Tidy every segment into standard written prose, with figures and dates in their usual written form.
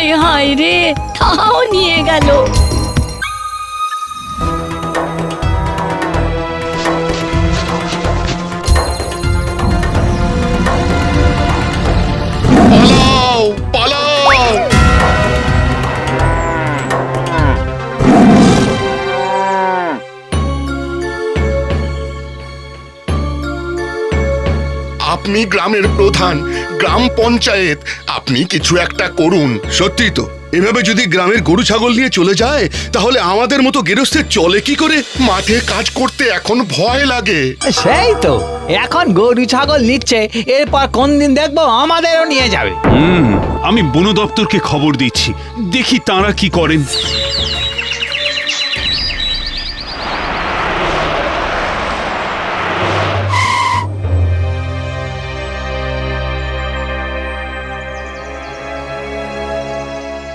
হায় হায় রে, তাও নিয়ে গেল। পালাও পালাও! আপনি গ্রামের প্রধান, গ্রাম পঞ্চায়েত, আপনি কিছু একটা করুন। সত্যি তো, এভাবে যদি গ্রামের গরু ছাগল নিয়ে চলে যায় তাহলে আমাদের মতো গেরস্থের চলে কি করে? মাঠে কাজ করতে এখন ভয় লাগে। সেই তো, এখন গরু ছাগল নিচ্ছে, এরপর কোন দিন দেখবো আমাদেরও নিয়ে যাবে। আমি বন দপ্তরকে খবর দিচ্ছি, দেখি তাঁরা কি করেন।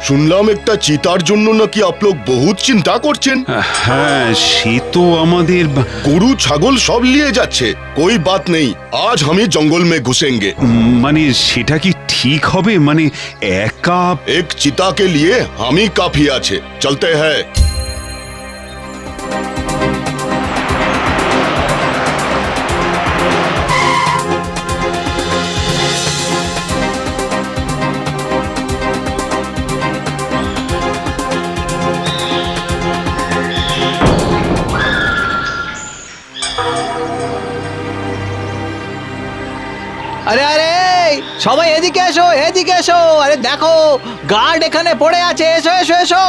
শুনলাম একটা চিতার জন্য নাকি आप लोग बहुत চিন্তা করছেন। হ্যাঁ, সে তো আমাদের গরু ছাগল সব নিয়ে যাচ্ছে, कोई बात नहीं, आज हम ही जंगल में घुसेंगे। মানে সেটা কি ঠিক হবে? মানে একা? एक चिता के लिए हम ही काफी আছে, चलते हैं। আরে আরে, সবাই এদিকে এসো, এদিকে এসো। আরে দেখো, গার্ড এখানে পড়ে আছে, এসো এসো এসো।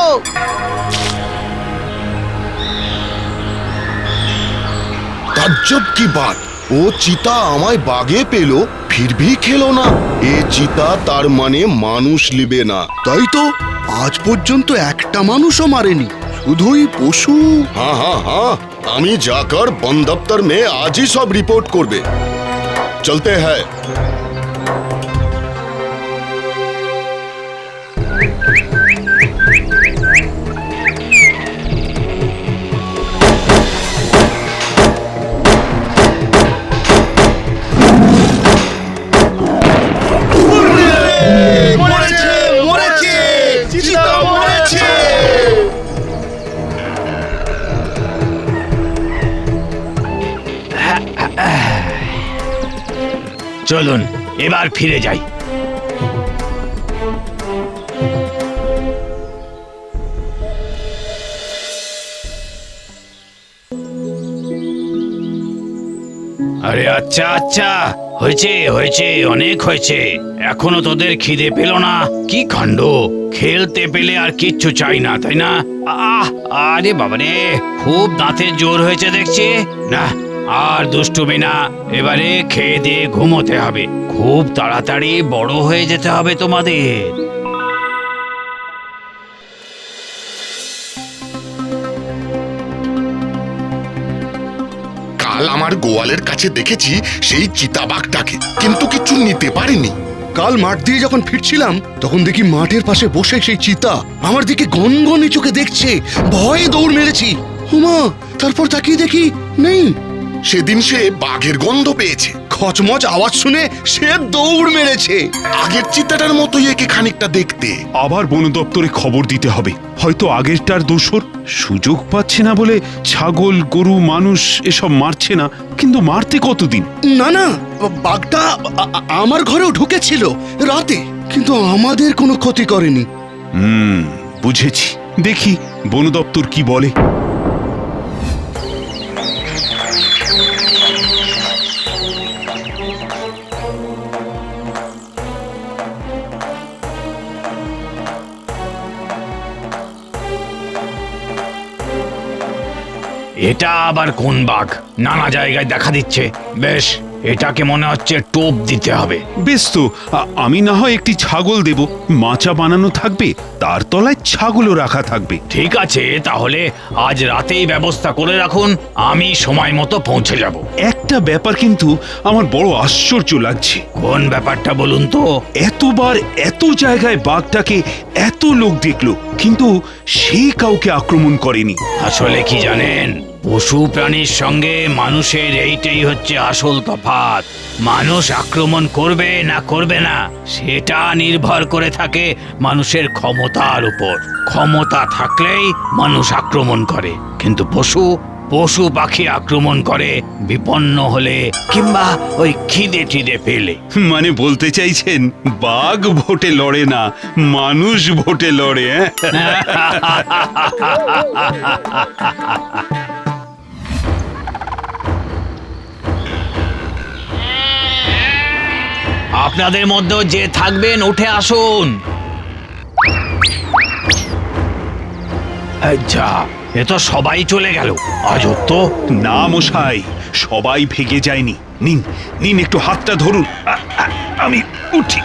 ताज्जुब की बात, ও চিতা আমায় বাগে পেল, फिर भी খেলো না। এ চিতা তার মানে মানুষ লিবে না। তাই তো, আজ পর্যন্ত একটা মানুষও মারেনি, শুধুই পশু। हाँ हाँ हाँ, আমি जाकर वन दफ्तर में आज ही सब रिपोर्ट করবে। चलते हैं। চলুন এবার ফিরে যাই। আরে আচ্ছা আচ্ছা, হয়েছে হয়েছে, অনেক হয়েছে। এখনো তোদের খিদে পেল না? কি কাণ্ড! খেলতে পেলে আর কিচ্ছু চাই না, তাই না? আরে বাবারে, খুব দাঁতের জোর হয়েছে দেখছি। না, আর দুষ্টুমি না, এবারে খেয়ে দিয়ে ঘুমোতে হবে। খুব তাড়াতাড়ি বড় হয়ে যেতে হবে তোমাদের। কাল আমার গোয়ালের কাছে দেখেছি সেই চিতাবাঘটাকে, কিন্তু কিছু নিতে পারিনি। কাল মাঠ দিয়ে যখন ফিরছিলাম তখন দেখি মাঠের পাশে বসে সেই চিতা আমার দিকে গনগনে চোখে দেখছে। ভয়ে দৌড় মেরেছি। হুমা, তারপর তাকিয়ে দেখি নেই। সেদিন সে বাঘের গন্ধ পেয়েছে, খচমচ আওয়াজ শুনে সে দৌড় মেরেছে। আগের চিতাটার মতোই একে খানিকটা দেখতে। আবার বন দপ্তরে খবর দিতে হবে। হয়তো আগেরটার দোসর সুযোগ পাচ্ছে না বলে ছাগল গরু মানুষ এসব মারছে না, কিন্তু মারতে কতদিন? না না, বাঘটা আমার ঘরেও ঢুকেছিল রাতে, কিন্তু আমাদের কোনো ক্ষতি করেনি। বুঝেছি, দেখি বন দপ্তর কি বলে। এটা আবার কোন বাঘ? নানা জায়গায় দেখা দিচ্ছে। বেশ, এটাকে মনে হচ্ছে টোপ দিতে হবে। বেশ তো, আমি না হয় একটি ছাগল দেব, মাচা বানানো থাকবে, তার তলায় ছাগলও রাখা থাকবে। ঠিক আছে, তাহলে আজ রাতেই ব্যবস্থা করে রাখুন, আমি সময় মতো পৌঁছে যাব। এক একটা ব্যাপার কিন্তু আমার বড় আশ্চর্য লাগছে। কোন ব্যাপারটা বলুন তো? এতবার এত জায়গায় বাঘটাকে এত লোক দেখলো, কিন্তু সে কাউকে আক্রমণ করেনি। আসলে কি জানেন, পশু প্রাণীর সঙ্গে মানুষের এইটাই হচ্ছে আসল তফাৎ। মানুষ আক্রমণ করবে না করবে না সেটা নির্ভর করে থাকে মানুষের ক্ষমতার উপর। ক্ষমতা থাকলেই মানুষ আক্রমণ করে, কিন্তু পশু পাখি আক্রমণ করে বিপন্ন হলে কিংবা ওই খিদে টিদে পেলে। মানে বলতে চাইছেন বাঘ ভোটে লড়ে না, মানুষ ভোটে লড়ে? আপনাদের মধ্যে যে থাকবেন উঠে আসুন। যা, এ তো সবাই চলে গেল। আজব তো। না মশাই, সবাই ভেগে যায়নি। নিন নিন, একটু হাতটা ধরুন, আমি উঠি।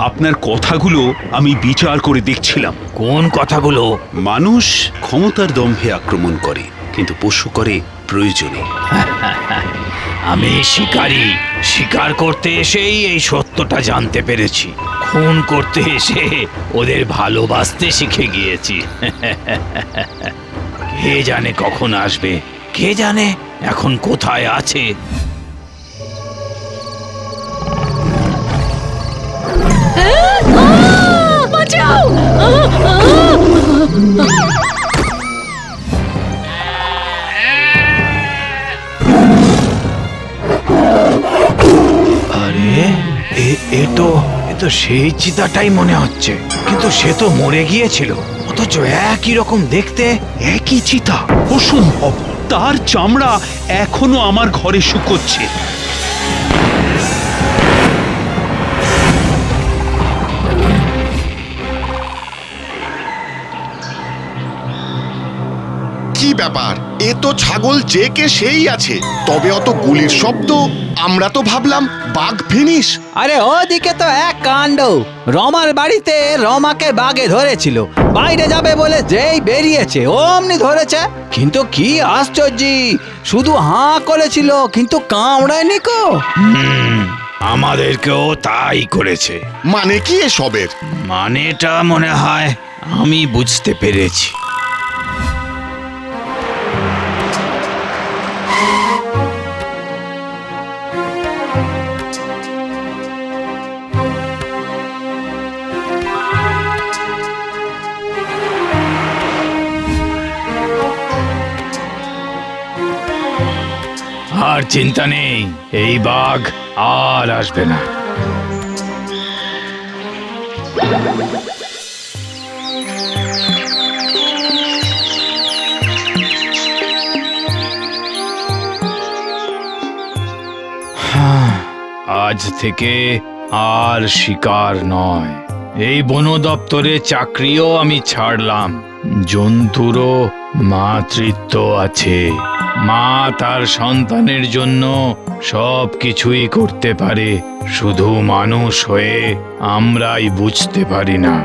আপনার কথাগুলো আমি বিচার করে দেখছিলাম। কোন কথাগুলো? মানুষ ক্ষমতার দম্ভে আক্রমণ করে, কিন্তু পশু করে প্রয়োজনে। আমি শিকারী, শিকার করতে এসেই এই সত্যটা জানতে পেরেছি। খুন করতে এসে ওদের ভালোবাসতে শিখে গিয়েছি। কে জানে কখন আসবে, কে জানে এখন কোথায় আছে। বাঁচাও! আরে এ তো সেই চিতাটাই মনে হচ্ছে, কিন্তু সে তো মরে গিয়েছিল, অথচ একই রকম দেখতে। একই চিতা? অসম্ভব, তার চামড়া এখনো আমার ঘরে শুকোচ্ছে। কি ব্যাপার? এ তো ছাগল যে কে সেই আছে, তবে অত গুলির শব্দ। আমরা তো ভাবলাম বাঘ ফিনিশ। আরে ওদিকে তো এক কাণ্ড। রমার বাড়িতে রমাকে বাঘে ধরেছিল, বাইরে যাবে বলে যেই বেরিয়েছে অমনি ধরেছে। কিন্তু কি আশ্চর্য, শুধু হাঁ করেছিল কিন্তু কামড়ায়নি কো। আমাদেরকেও তাই করেছে। মানে কি এসবের? মানেটা মনে হয় আমি বুঝতে পেরেছি। আর চিন্তা নেই, এই বাঘ আর আসবে না। আজ থেকে আর শিকার নয়। এই বন দপ্তরে চাকরিও আমি ছাড়লাম। জন্তুরও মাতৃত্ব আছে। মা তার সন্তানের জন্য সব কিছুই করতে পারে, শুধু মানুষ হয়ে আমরাই বুঝতে পারি না।